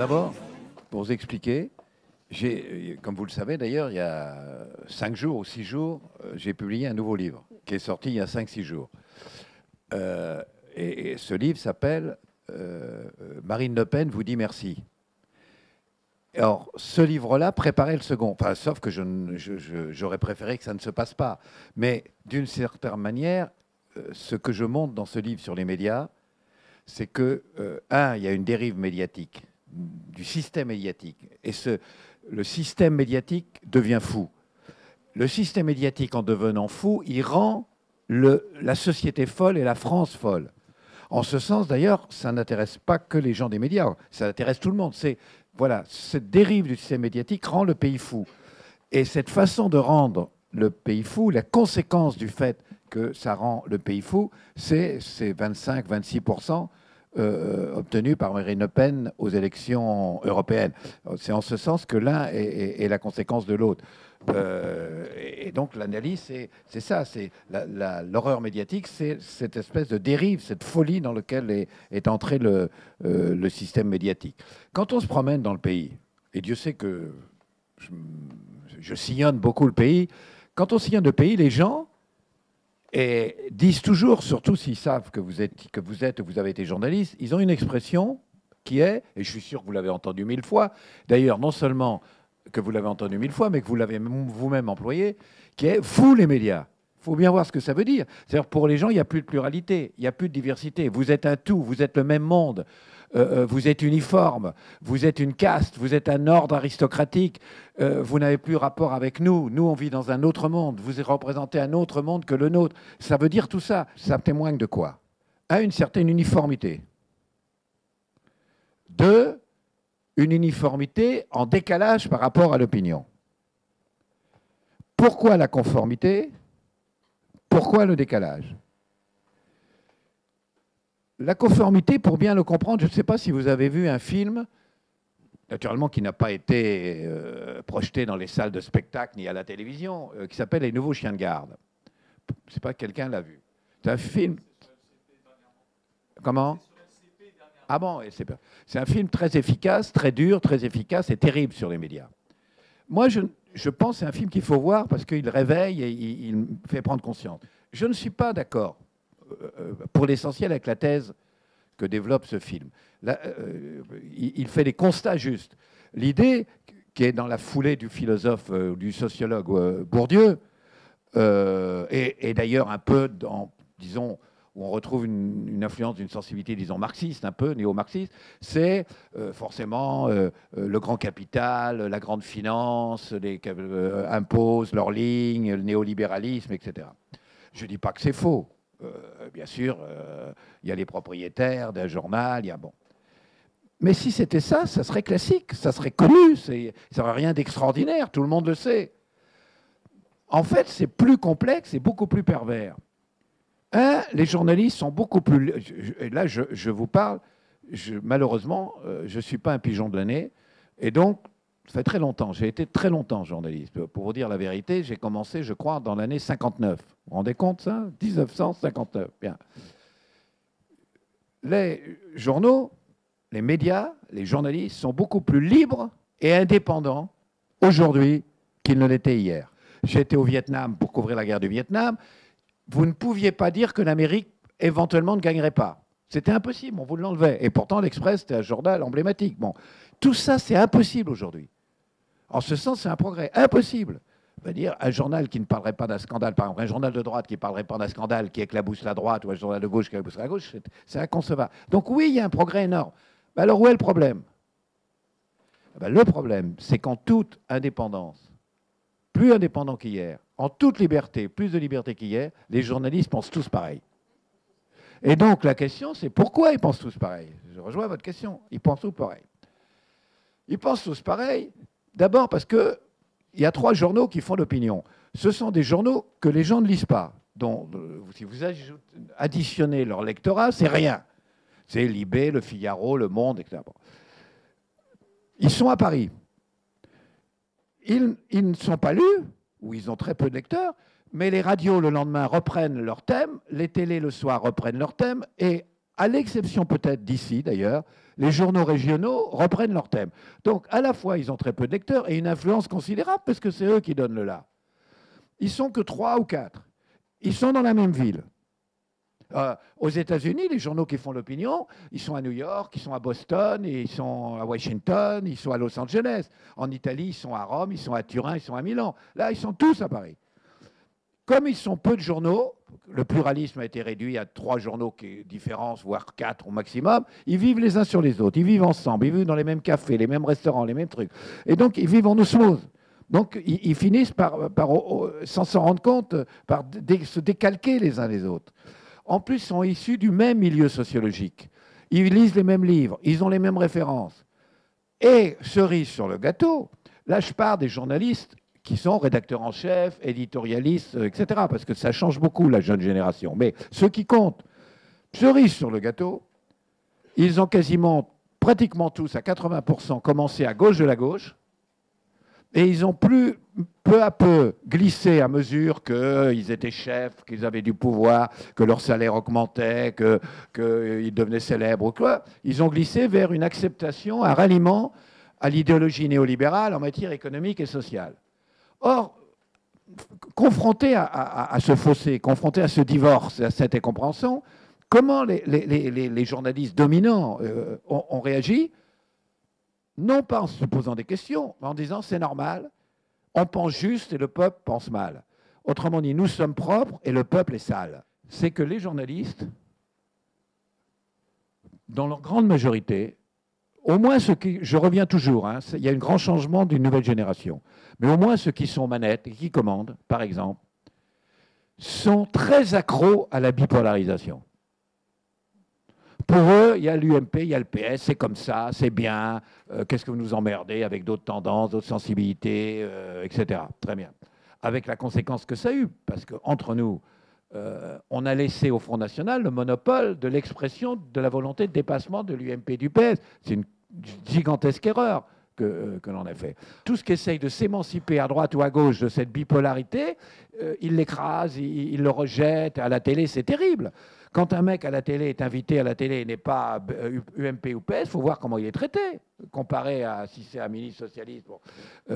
d'abord, pour vous expliquer, comme vous le savez d'ailleurs, il y a 5 jours ou 6 jours, j'ai publié un nouveau livre qui est sorti il y a 5-6 jours. Et ce livre s'appelle Marine Le Pen vous dit merci. Alors, ce livre-là préparait le second. Enfin, sauf que j'aurais préféré que ça ne se passe pas. Mais d'une certaine manière, ce que je montre dans ce livre sur les médias, c'est que, il y a une dérive médiatique, du système médiatique. Et le système médiatique devient fou. Le système médiatique, en devenant fou, il rend la société folle et la France folle. En ce sens, d'ailleurs, ça n'intéresse pas que les gens des médias, ça intéresse tout le monde. Voilà, cette dérive du système médiatique rend le pays fou. Et cette façon de rendre le pays fou, la conséquence du fait que ça rend le pays fou, c'est ces 25-26% obtenus par Marine Le Pen aux élections européennes. C'est en ce sens que l'un est la conséquence de l'autre. Et donc l'analyse, c'est ça, c'est l'horreur médiatique, c'est cette espèce de dérive, cette folie dans laquelle est entré le système médiatique. Quand on se promène dans le pays, et Dieu sait que je sillonne beaucoup le pays, quand on sillonne le pays, les gens disent toujours, surtout s'ils savent que vous avez été journaliste, ils ont une expression qui est, et je suis sûr que vous l'avez entendu 1000 fois, d'ailleurs non seulement que vous l'avez entendu 1000 fois, mais que vous l'avez vous-même employé, qui est « vous les médias ». Il faut bien voir ce que ça veut dire. C'est-à-dire pour les gens, il n'y a plus de pluralité, il n'y a plus de diversité. Vous êtes un tout, vous êtes le même monde, vous êtes uniforme, vous êtes une caste, vous êtes un ordre aristocratique, vous n'avez plus rapport avec nous. Nous, on vit dans un autre monde, vous représentez un autre monde que le nôtre. Ça veut dire tout ça. Ça témoigne de quoi? Une certaine uniformité. 2, une uniformité en décalage par rapport à l'opinion. Pourquoi la conformité? Pourquoi le décalage? La conformité, pour bien le comprendre, je ne sais pas si vous avez vu un film, naturellement qui n'a pas été projeté dans les salles de spectacle ni à la télévision, qui s'appelle Les Nouveaux Chiens de Garde. Je ne sais pas si quelqu'un l'a vu. C'est un film... Comment? Ah bon, c'est un film très efficace, très dur, très efficace et terrible sur les médias. Moi, je pense que c'est un film qu'il faut voir parce qu'il réveille et il fait prendre conscience. Je ne suis pas d'accord, pour l'essentiel, avec la thèse que développe ce film. Là, il fait des constats justes. L'idée, qui est dans la foulée du philosophe, du sociologue Bourdieu, et d'ailleurs un peu dans, disons, où on retrouve une influence d'une sensibilité, disons, marxiste, un peu néo-marxiste, c'est forcément le grand capital, la grande finance, imposent leurs lignes, le néolibéralisme, etc. Je ne dis pas que c'est faux. Bien sûr, il y a les propriétaires d'un journal, il y a bon. Mais si c'était ça, ça serait classique, ça serait connu, ça n'aurait rien d'extraordinaire, tout le monde le sait. En fait, c'est plus complexe et beaucoup plus pervers. Les journalistes sont beaucoup plus... Et là, je vous parle, malheureusement, je ne suis pas un pigeon de l'année. Et donc, ça fait très longtemps, j'ai été très longtemps journaliste. Pour vous dire la vérité, j'ai commencé, je crois, dans l'année 59. Vous vous rendez compte, ça? 1959. Bien. Les journaux, les médias, les journalistes sont beaucoup plus libres et indépendants aujourd'hui qu'ils ne l'étaient hier. J'étais au Vietnam pour couvrir la guerre du Vietnam. Vous ne pouviez pas dire que l'Amérique, éventuellement, ne gagnerait pas. C'était impossible, on vous l'enlevait. Et pourtant, l'Express, c'était un journal emblématique. Bon, tout ça, c'est impossible aujourd'hui. En ce sens, c'est un progrès impossible. C'est-à-dire, un journal qui ne parlerait pas d'un scandale, par exemple, un journal de droite qui ne parlerait pas d'un scandale, qui éclabousse la droite, ou un journal de gauche qui éclabousse la gauche, c'est inconcevable. Donc oui, il y a un progrès énorme. Mais alors, où est le problème? Le problème, c'est qu'en toute indépendance, plus indépendant qu'hier, en toute liberté, plus de liberté qu'hier, les journalistes pensent tous pareil. Et donc la question, c'est pourquoi ils pensent tous pareil? Je rejoins votre question. Ils pensent tous pareil. Ils pensent tous pareil, d'abord parce qu'il y a 3 journaux qui font l'opinion. Ce sont des journaux que les gens ne lisent pas. Donc, si vous additionnez leur lectorat, c'est rien. C'est Libé, Le Figaro, Le Monde, etc. Ils sont à Paris. Ils ne sont pas lus, ou ils ont très peu de lecteurs, mais les radios le lendemain reprennent leur thème, les télés le soir reprennent leur thème, et à l'exception peut-être d'ici d'ailleurs, les journaux régionaux reprennent leur thème. Donc à la fois, ils ont très peu de lecteurs et une influence considérable parce que c'est eux qui donnent le là. Ils sont que 3 ou 4. Ils sont dans la même ville. Aux États-Unis, les journaux qui font l'opinion, ils sont à New York, ils sont à Boston, ils sont à Washington, ils sont à Los Angeles. En Italie, ils sont à Rome, ils sont à Turin, ils sont à Milan. Là, ils sont tous à Paris. Comme ils sont peu de journaux, le pluralisme a été réduit à 3 journaux qui différents, voire 4 au maximum, ils vivent les uns sur les autres, ils vivent ensemble, ils vivent dans les mêmes cafés, les mêmes restaurants, les mêmes trucs. Et donc, ils vivent en osmose. Donc, ils finissent sans s'en rendre compte, par se décalquer les uns les autres. En plus, ils sont issus du même milieu sociologique. Ils lisent les mêmes livres, ils ont les mêmes références. Et, cerise sur le gâteau, là, je parle des journalistes qui sont rédacteurs en chef, éditorialistes, etc. Parce que ça change beaucoup, la jeune génération. Mais ceux qui comptent, cerise sur le gâteau, ils ont pratiquement tous, à 80%, commencé à gauche de la gauche. Et ils ont peu à peu glissé à mesure qu'ils étaient chefs, qu'ils avaient du pouvoir, que leur salaire augmentait, qu'ils devenaient célèbres ou quoi. Ils ont glissé vers une acceptation, un ralliement à l'idéologie néolibérale en matière économique et sociale. Or, confrontés à ce fossé, confrontés à ce divorce, à cette incompréhension, comment les journalistes dominants ont réagi? Non pas en se posant des questions, mais en disant c'est normal, on pense juste et le peuple pense mal. Autrement dit, nous sommes propres et le peuple est sale. C'est que les journalistes, dans leur grande majorité, au moins ceux qui, je reviens toujours, hein, il y a un grand changement d'une nouvelle génération, mais au moins ceux qui sont aux manettes et qui commandent, par exemple, sont très accros à la bipolarisation. Pour eux, il y a l'UMP, il y a le PS, c'est comme ça, c'est bien, qu'est-ce que vous nous emmerdez avec d'autres tendances, d'autres sensibilités, etc. Très bien. Avec la conséquence que ça a eu, parce qu'entre nous, on a laissé au Front National le monopole de l'expression de la volonté de dépassement de l'UMP et du PS. C'est une gigantesque erreur que l'on a fait. Tout ce qui essaye de s'émanciper à droite ou à gauche de cette bipolarité, il l'écrase, il le rejette. À la télé, c'est terrible. Quand un mec à la télé est invité à la télé et n'est pas UMP ou PS, il faut voir comment il est traité, comparé à si c'est un ministre socialiste. Bon.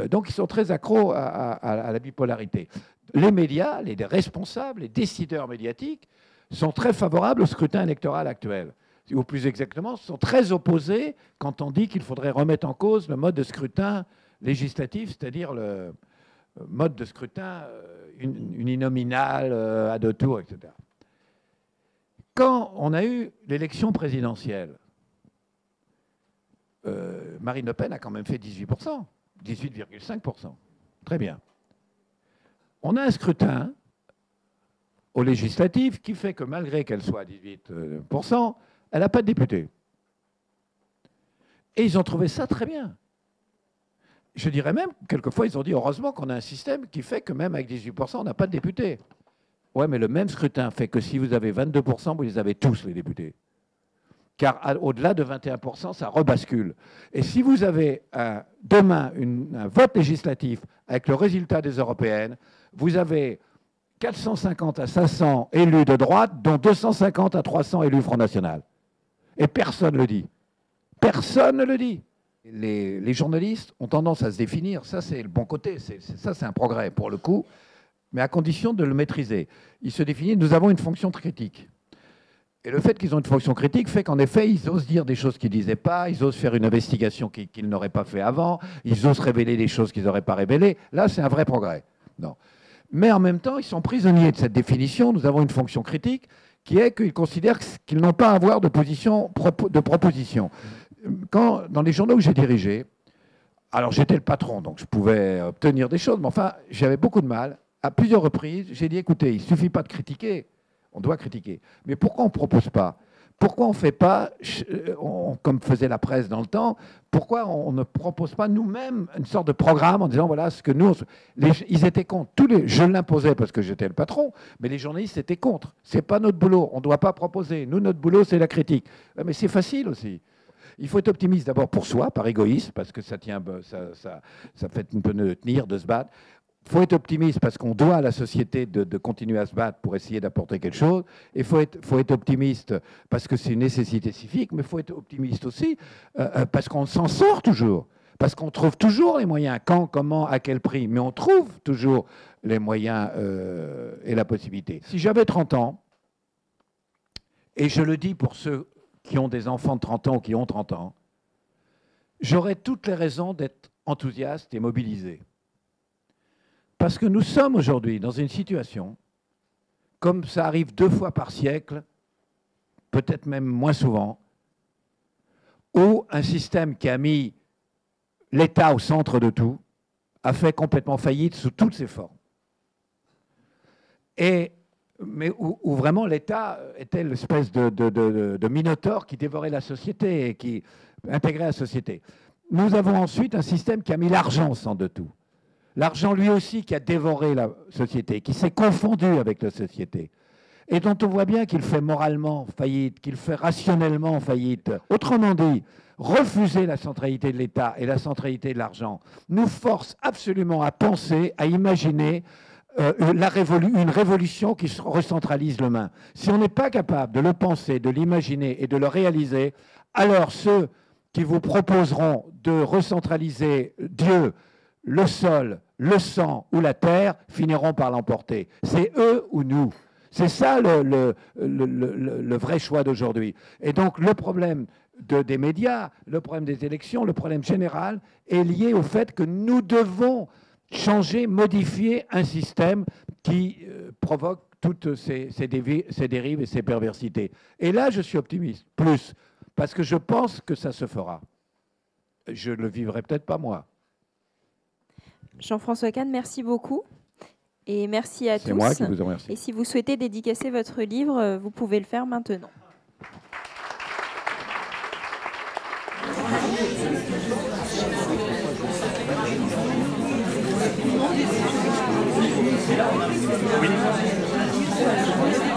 Donc ils sont très accros à la bipolarité. Les médias, les responsables, les décideurs médiatiques sont très favorables au scrutin électoral actuel. Ou plus exactement, sont très opposés quand on dit qu'il faudrait remettre en cause le mode de scrutin législatif, c'est-à-dire le mode de scrutin uninominal, à 2 tours, etc. Quand on a eu l'élection présidentielle, Marine Le Pen a quand même fait 18%, 18,5%. Très bien. On a un scrutin au législatif qui fait que malgré qu'elle soit à 18%, elle n'a pas de député. Et ils ont trouvé ça très bien. Je dirais même, quelquefois, ils ont dit heureusement qu'on a un système qui fait que même avec 18%, on n'a pas de député. Ouais, mais le même scrutin fait que si vous avez 22%, vous les avez tous, les députés. Car au-delà de 21%, ça rebascule. Et si vous avez demain un vote législatif avec le résultat des européennes, vous avez 450 à 500 élus de droite, dont 250 à 300 élus Front National. Et personne ne le dit. Personne ne le dit. Les journalistes ont tendance à se définir, ça c'est le bon côté, ça c'est un progrès pour le coup, mais à condition de le maîtriser. Ils se définissent, nous avons une fonction critique. Et le fait qu'ils ont une fonction critique fait qu'en effet, ils osent dire des choses qu'ils ne disaient pas, ils osent faire une investigation qu'ils n'auraient pas fait avant, ils osent révéler des choses qu'ils n'auraient pas révélées. Là, c'est un vrai progrès. Non. Mais en même temps, ils sont prisonniers de cette définition. Nous avons une fonction critique qui est qu'ils considèrent qu'ils n'ont pas à avoir de proposition. Dans les journaux que j'ai dirigés, alors j'étais le patron, donc je pouvais obtenir des choses, mais enfin, j'avais beaucoup de mal. À plusieurs reprises, j'ai dit, écoutez, il ne suffit pas de critiquer, on doit critiquer. Mais pourquoi on ne propose pas? Pourquoi on ne fait pas, comme faisait la presse dans le temps, pourquoi on ne propose pas nous-mêmes une sorte de programme en disant, voilà ce que nous... ils étaient contre. Je l'imposais parce que j'étais le patron, mais les journalistes étaient contre. Ce n'est pas notre boulot, on ne doit pas proposer. Nous, notre boulot, c'est la critique. Mais c'est facile aussi. Il faut être optimiste d'abord pour soi, par égoïsme, parce que ça fait un peu tenir de se battre. faut être optimiste parce qu'on doit à la société de continuer à se battre pour essayer d'apporter quelque chose. Et faut être optimiste parce que c'est une nécessité civique, mais il faut être optimiste aussi parce qu'on s'en sort toujours. Parce qu'on trouve toujours les moyens. Quand, comment, à quel prix. Mais on trouve toujours les moyens et la possibilité. Si j'avais 30 ans, et je le dis pour ceux qui ont des enfants de 30 ans ou qui ont 30 ans, j'aurais toutes les raisons d'être enthousiaste et mobilisé. Parce que nous sommes aujourd'hui dans une situation, comme ça arrive 2 fois par siècle, peut-être même moins souvent, où un système qui a mis l'État au centre de tout a fait complètement faillite sous toutes ses formes. Mais où vraiment l'État était l'espèce de minotaure qui dévorait la société et qui intégrait la société. Nous avons ensuite un système qui a mis l'argent au centre de tout. L'argent, lui aussi, qui a dévoré la société, qui s'est confondu avec la société, et dont on voit bien qu'il fait moralement faillite, qu'il fait rationnellement faillite. Autrement dit, refuser la centralité de l'État et la centralité de l'argent nous force absolument à penser, à imaginer une révolution qui recentralise l'humain. Si on n'est pas capable de le penser, de l'imaginer et de le réaliser, alors ceux qui vous proposeront de recentraliser Dieu, le sol, le sang ou la terre finiront par l'emporter. C'est eux ou nous. C'est ça le vrai choix d'aujourd'hui. Et donc le problème des médias, le problème des élections, le problème général est lié au fait que nous devons changer, modifier un système qui provoque toutes ces dérives et ces perversités. Et là, je suis optimiste, plus, parce que je pense que ça se fera. Je ne le vivrai peut-être pas moi. Jean-François Kahn, merci beaucoup. Et merci à tous. C'est moi qui vous remercie. Et si vous souhaitez dédicacer votre livre, vous pouvez le faire maintenant. Oui.